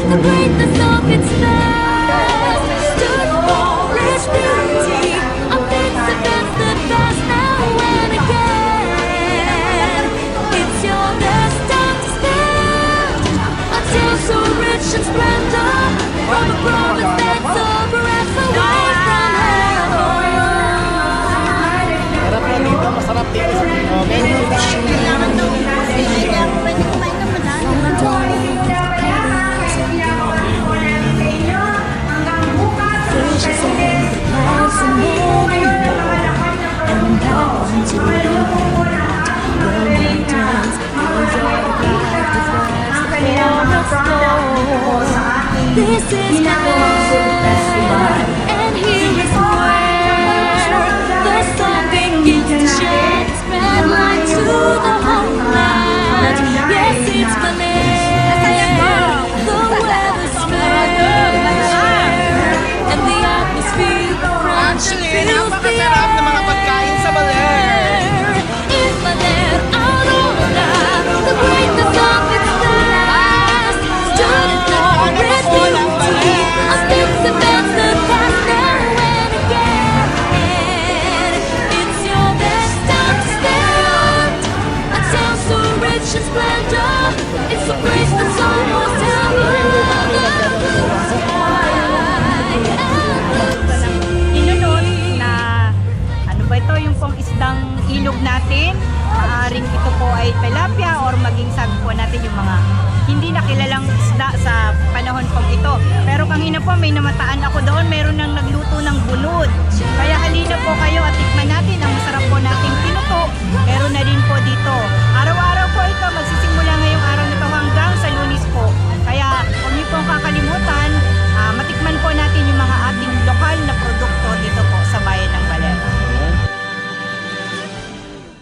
The greatness of its love stood for its beauty. Of things that past now and again. It's your best time to stand. A tale so rich and splendor from a promise that's over and away from heaven. Sarap na dito, masarap dito sa This is my land, and here is where the sun begins to shine, spread light to the homeland. Yes, it's my land, the weather's fair, and the atmosphere of friendship fills the napakasarap na mga pagkain sa Baler. It's my land, Aurora, the greatness of its past, stood for its beauty. Of things that past now and again. It's your best time to stand. A town so rich and splendor. It's a grace that's almost heaven. Inunod na ano ba ito, yung pong isdang ilog natin. Maaaring ito po ay tilapia or maging sabi po natin yung mga hindi nakilalang isda sa panahon pong ito. Pero kanina po may namataan ako doon, meron nang nagluto ng bunod. Kaya halina po kayo